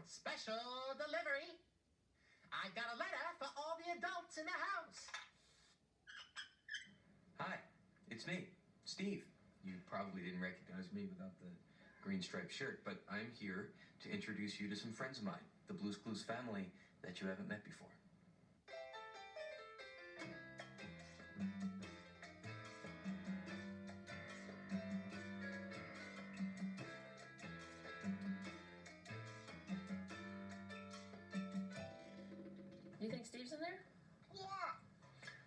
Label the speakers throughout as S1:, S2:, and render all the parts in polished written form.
S1: Special delivery. I got a letter for all the adults in the house.
S2: Hi, it's me, Steve. You probably didn't recognize me without the green striped shirt, but I'm here to introduce you to some friends of mine, the Blue's Clues family that you haven't met before.
S3: You think Steve's in there?
S4: Yeah.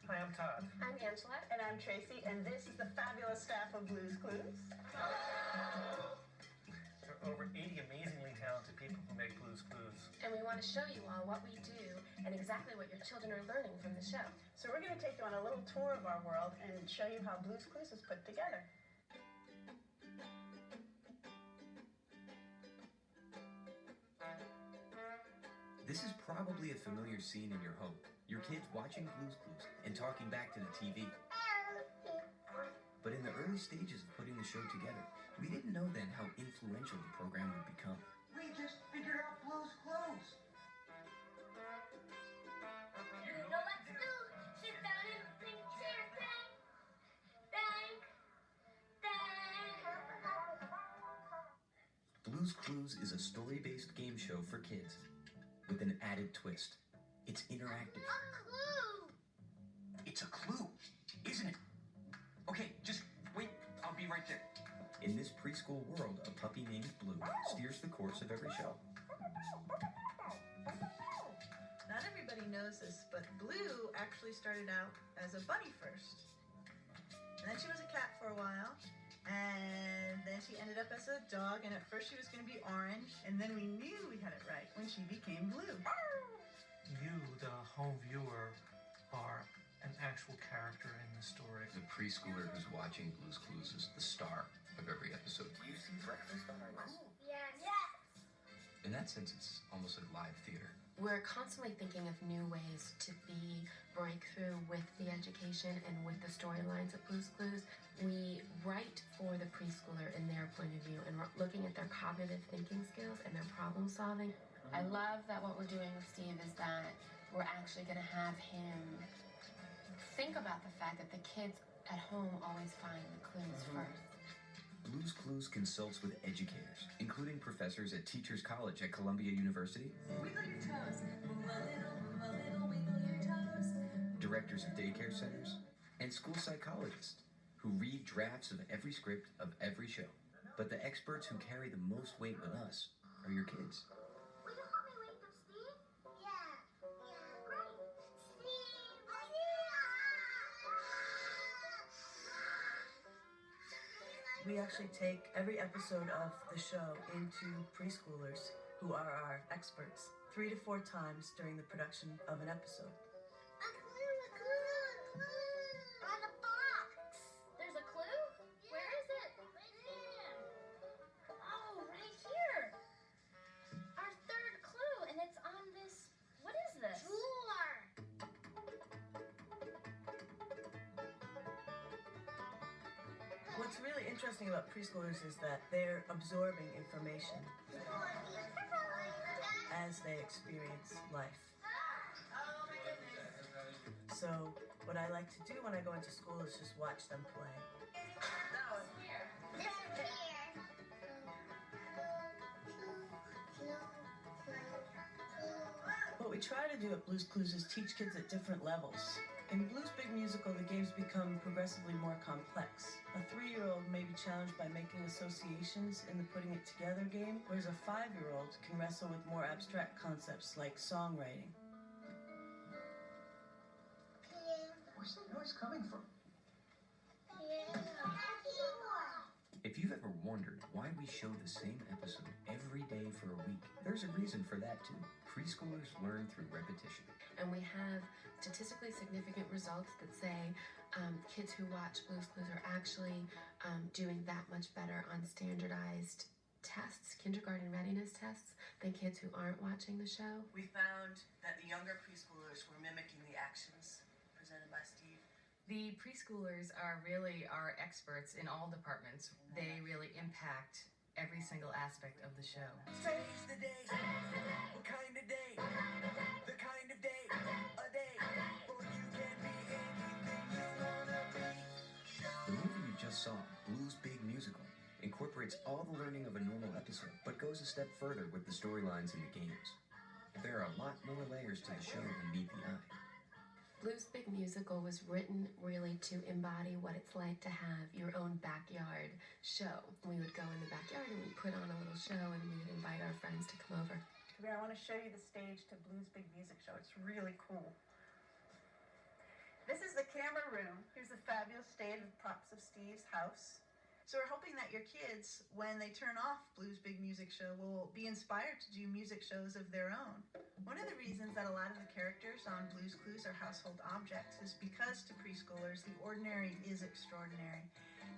S5: Hi, I'm Todd.
S3: I'm Angela.
S6: And I'm Tracy, and this is the fabulous staff of Blue's Clues.
S5: There are over 80 amazingly talented people who make Blue's Clues.
S3: And we want to show you all what we do and exactly what your children are learning from the show.
S6: So we're going to take you on a little tour of our world and show you how Blue's Clues is put together.
S2: This is probably a familiar scene in your home. Your kids watching Blue's Clues and talking back to the TV. But in the early stages of putting the show together, we didn't know then how influential the program would become.
S7: We just figured out Blue's Clues.
S4: You know what to do. Sit down in the pink chair. Thank.
S2: Blue's Clues is a story-based game show for kids with an added twist. It's interactive.
S4: A clue.
S2: It's a clue, isn't it? Okay, just wait. I'll be right there. In this preschool world, a puppy named Blue steers the course of every show.
S6: Not everybody knows this, but Blue actually started out as a bunny first. And then she was a cat for a while. And then she ended up as a dog, and at first she was going to be orange, and then we knew we had it right when she became blue.
S5: You, the home viewer, are an actual character in the story.
S2: The preschooler who's watching Blue's Clues is the star of every episode.
S7: Do you see breakfast on our list?
S4: Yes.
S2: In that sense, it's almost like live theater.
S3: We're constantly thinking of new ways to be breakthrough with the education and with the storylines of Blue's Clues. We write for the preschooler in their point of view, and we're looking at their cognitive thinking skills and their problem solving. I love that what we're doing with Steve is that we're actually going to have him think about the fact that the kids at home always find the clues first.
S2: Blue's Clues consults with educators, including professors at Teachers College at Columbia University,
S8: Wiggle your toes, move a little, wiggle your toes.
S2: directors of daycare centers, and school psychologists who read drafts of every script of every show. But the experts who carry the most weight with us are your kids.
S4: Will you help me wake them, Steve? Yeah. Great. Steve.
S8: We actually take every episode of the show into preschoolers who are our experts 3 to 4 times during the production of an episode.
S4: A clue. On the box. There's a clue? Yeah. Where is it? Right there. Oh, right here. Our third clue, and it's on this. What is this? Drawer.
S8: What's really interesting about preschoolers is that they're absorbing information as they experience life.
S4: Oh my goodness.
S8: So what I like to do when I go into school is just watch them play.
S4: This is here.
S8: What we try to do at Blue's Clues is teach kids at different levels. In Blue's Big Musical, the games become progressively more complex. A 3-year-old may be challenged by making associations in the putting it together game, whereas a 5-year-old can wrestle with more abstract concepts like songwriting.
S7: Where's that noise coming from?
S2: If you've ever wondered why we show the same episode every day for a week, there's a reason for that too. Preschoolers learn through repetition.
S3: And we have statistically significant results that say kids who watch Blue's Clues are actually doing that much better on standardized tests, kindergarten readiness tests, than kids who aren't watching the show.
S8: We found that the younger preschoolers were mimicking the actions presented by Steve.
S9: The preschoolers are really our experts in all departments. They really impact every single aspect of the show.
S8: Today's the day.
S10: just saw, Blues Big Musical incorporates all the learning of a normal episode, but goes a step further with the storylines in the games. There are a lot more layers to the show than meet the eye.
S3: Blues Big Musical was written really to embody what it's like to have your own backyard show. We would go in the backyard and we'd put on a little show and we would invite our friends to come over.
S6: I want to show you the stage to Blues Big Music Show. It's really cool. This is the camera room. Here's the fabulous stage with props of Steve's house. So we're hoping that your kids, when they turn off Blues Big Music Show, will be inspired to do music shows of their own. One of the reasons that a lot of the characters on Blue's Clues are household objects is because to preschoolers, the ordinary is extraordinary.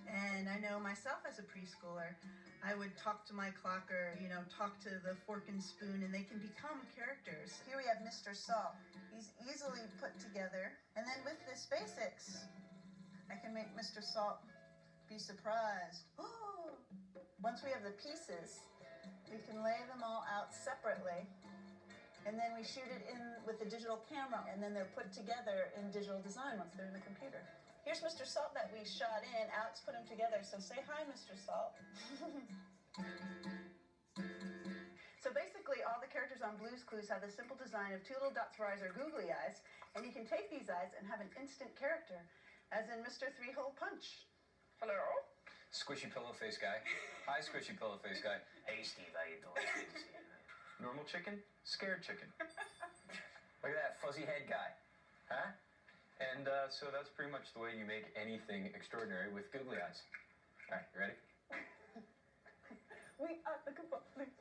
S6: And I know myself as a preschooler, I would talk to my clocker, talk to the fork and spoon, and they can become characters. Here we have Mr. Salt. He's easily put together. And then with this basics, I can make Mr. Salt be surprised. Oh! Once we have the pieces, we can lay them all out separately, and then we shoot it in with the digital camera, and then they're put together in digital design once they're in the computer. Here's Mr. Salt that we shot in. Alex put him together, so say hi, Mr. Salt. So basically, all the characters on Blue's Clues have the simple design of two little dots for eyes or googly eyes, and you can take these eyes and have an instant character, as in Mr. Three-Hole Punch. Hello?
S2: Squishy pillow face guy. Hi, squishy pillow face guy.
S7: Hey, Steve, how you doing? Good to see you.
S2: Normal chicken, scared chicken.
S7: Look at that fuzzy head guy. Huh?
S2: And so that's pretty much the way you make anything extraordinary with googly eyes. All right, you ready?
S6: We are the Blues.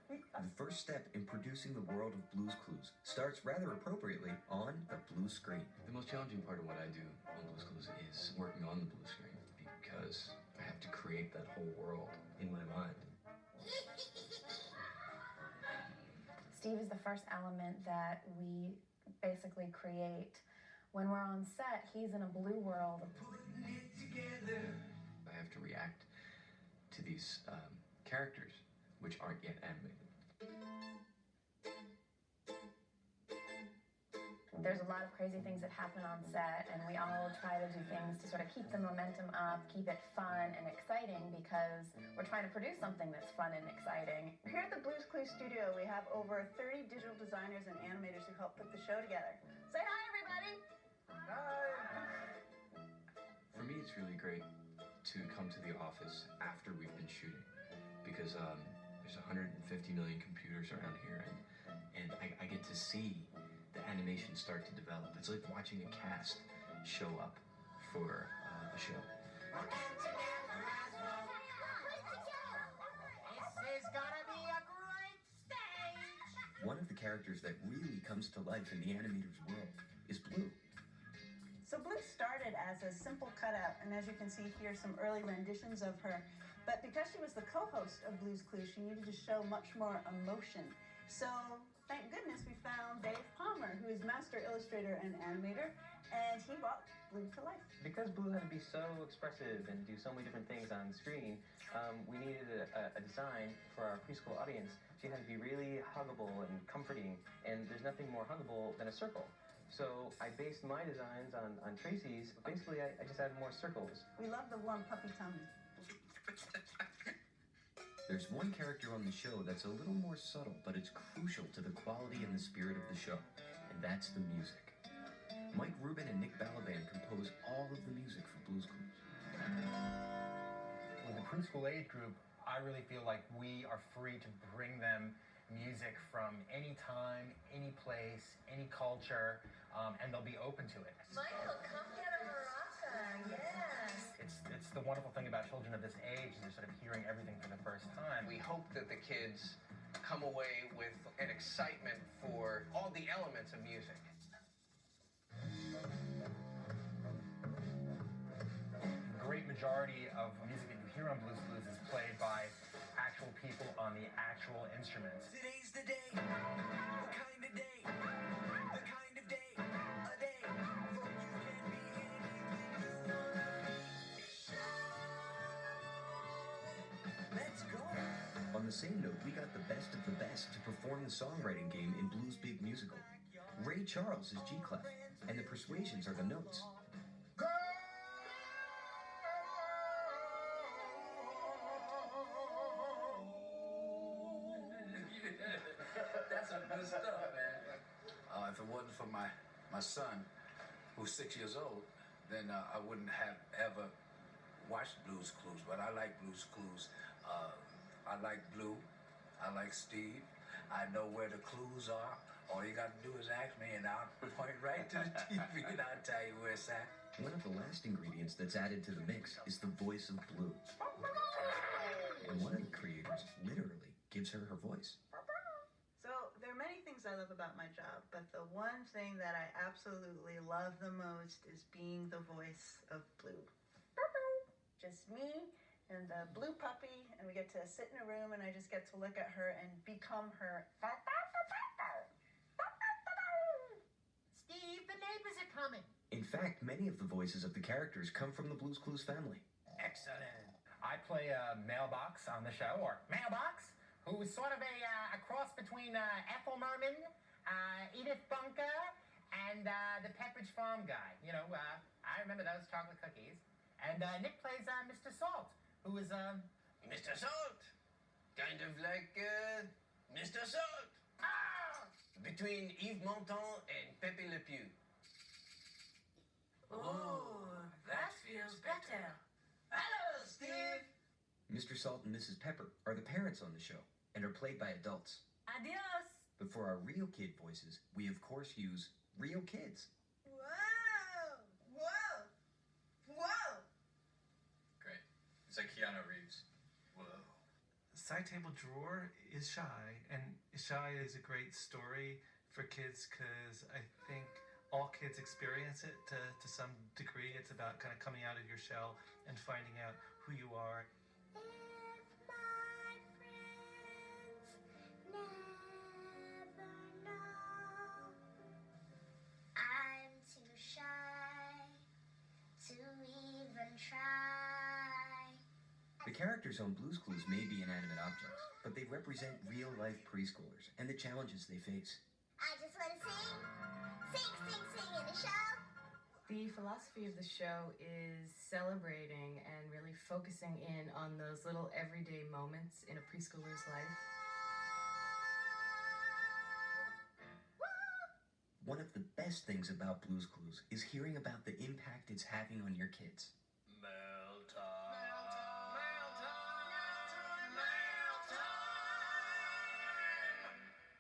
S10: The first step in producing the world of Blues Clues starts rather appropriately on the blue screen.
S2: The most challenging part of what I do on Blues Clues is working on the blue screen because I have to create that whole world in my mind.
S11: Steve is the first element that we basically create. When we're on set, he's in a blue world.
S2: I have to react to these characters which aren't yet animated.
S11: There's a lot of crazy things that happen on set, and we all try to do things to sort of keep the momentum up, keep it fun and exciting, because we're trying to produce something that's fun and exciting.
S6: Here at the Blues Clues studio, we have over 30 digital designers and animators who help put the show together. Say hi, everybody! Hi!
S2: For me, it's really great to come to the office after we've been shooting, because there's 150 million computers around here, and I get to see the animation start to develop. It's like watching a cast show up for a show.
S1: This is gonna be a great stage!
S10: One of the characters that really comes to life in the animator's world is Blue.
S6: So Blue started as a simple cutout, and as you can see here, some early renditions of her. But because she was the co-host of Blues Clues, she needed to show much more emotion. So thank goodness we found Dave Palmer, who is master illustrator and animator, and he brought Blue to life.
S12: Because Blue had to be so expressive and do so many different things on screen, we needed a design for our preschool audience. She had to be really huggable and comforting, and there's nothing more huggable than a circle. So I based my designs on Tracy's. Basically, I just added more circles.
S6: We love the warm puppy tummy.
S10: There's one character on the show that's a little more subtle, but it's crucial to the quality and the spirit of the show, and that's the music. Mike Rubin and Nick Balaban compose all of the music for Blues Clues.
S13: With the preschool age group, I really feel like we are free to bring them music from any time, any place, any culture, and they'll be open to it.
S6: Michael, come get a maraca, yes!
S13: It's the wonderful thing about children of this age, is they're sort of hearing everything for the first time.
S2: We hope that the kids come away with an excitement for all the elements of music.
S13: The great majority of music that you hear on Blues Clues is played by actual people on the actual instruments.
S7: Today's the day. What kind of day? The kind of day. A day. For you can be anything you want. Let's go.
S10: On the same note, we got the best of the best to perform the songwriting game in Blues Big Musical. Ray Charles is G-clef, and the Persuasions are the notes.
S1: Girl,
S14: Good stuff, man. If it wasn't for my son, who's 6 years old, then I wouldn't have ever watched Blue's Clues. But I like Blue's Clues. I like Blue. I like Steve. I know where the clues are. All you got to do is ask me, and I'll point right to the TV, and I'll tell you where it's at.
S10: One of the last ingredients that's added to the mix is the voice of Blue. And one of the creators literally gives her voice.
S6: So there are many things I love about my job, but the one thing that I absolutely love the most is being the voice of Blue. Just me and the Blue puppy, and we get to sit in a room, and I just get to look at her and become her.
S1: Steve, the neighbors are coming.
S10: In fact, many of the voices of the characters come from the Blue's Clues family.
S13: Excellent. I play Mailbox on the show, or Mailbox, who's sort of a cross between Ethel Merman, Edith Bunker, and the Pepperidge Farm guy. You know, I remember those chocolate cookies. And Nick plays Mr. Salt, who is
S2: Mr. Salt! Kind of like Mr. Salt! Between Yves Montand and Pepe Le Pew.
S8: Oh, that feels better.
S1: Hello, Steve.
S10: Mr. Salt and Mrs. Pepper are the parents on the show and are played by adults.
S8: Adios.
S10: But for our real kid voices, we of course use real kids.
S6: Whoa! Whoa! Whoa!
S2: Great. It's like Keanu Reeves. Whoa.
S5: Side Table Drawer is Shy, and Shy is a great story for kids because I think all kids experience it to some degree. It's about kind of coming out of your shell and finding out who you are.
S4: If my friends never know, I'm too shy to even try.
S10: The characters on Blue's Clues may be inanimate objects, but they represent real-life preschoolers and the challenges they face.
S4: I just want to sing in the show.
S9: The philosophy of the show is celebrating and really focusing in on those little everyday moments in a preschooler's life.
S10: One of the best things about Blue's Clues is hearing about the impact it's having on your kids.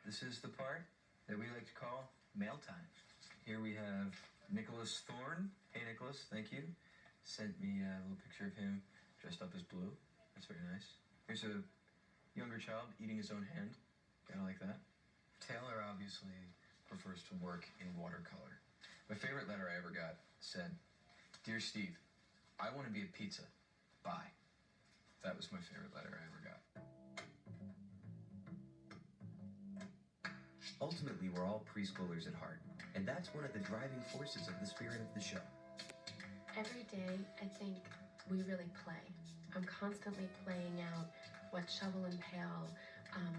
S2: This is the part that we like to call mail time. Here we have Nicholas Thorne. Hey, Nicholas, thank you. Sent me a little picture of him dressed up as Blue. That's very nice. Here's a younger child eating his own hand. Kind of like that. Taylor obviously prefers to work in watercolor. My favorite letter I ever got said, "Dear Steve, I want to be a pizza. Bye." That was my favorite letter I ever got.
S10: Ultimately, we're all preschoolers at heart, and that's one of the driving forces of the spirit of the show.
S3: Every day, I think we really play. I'm constantly playing out what Shovel and Pail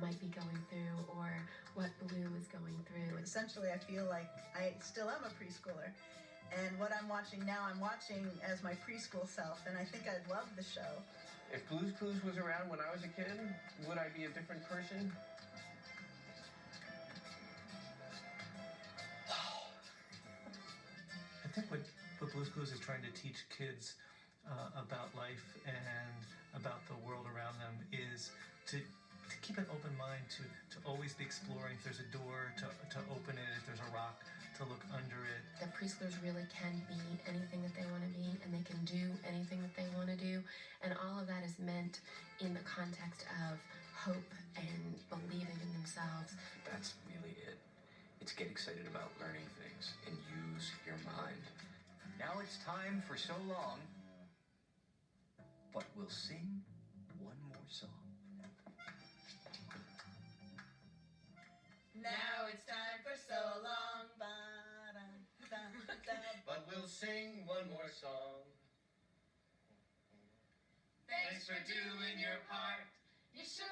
S3: might be going through, or what Blue is going through.
S6: Essentially, I feel like I still am a preschooler. And what I'm watching now, I'm watching as my preschool self, and I think I'd love the show.
S12: If Blue's Clues was around when I was a kid, would I be a different person?
S5: I think what Blue's Clues is trying to teach kids about life and about the world around them is to keep an open mind, to always be exploring. If there's a door, to open it. If there's a rock, to look under it.
S3: That preschoolers really can be anything that they want to be, and they can do anything that they want to do. And all of that is meant in the context of hope and believing in themselves.
S2: That's really it. It's get excited about learning things and use your mind. Now it's time for So Long, but we'll sing one more song.
S6: Now it's time for So Long.
S7: But we'll sing one more song.
S4: Thanks for doing your part. You sure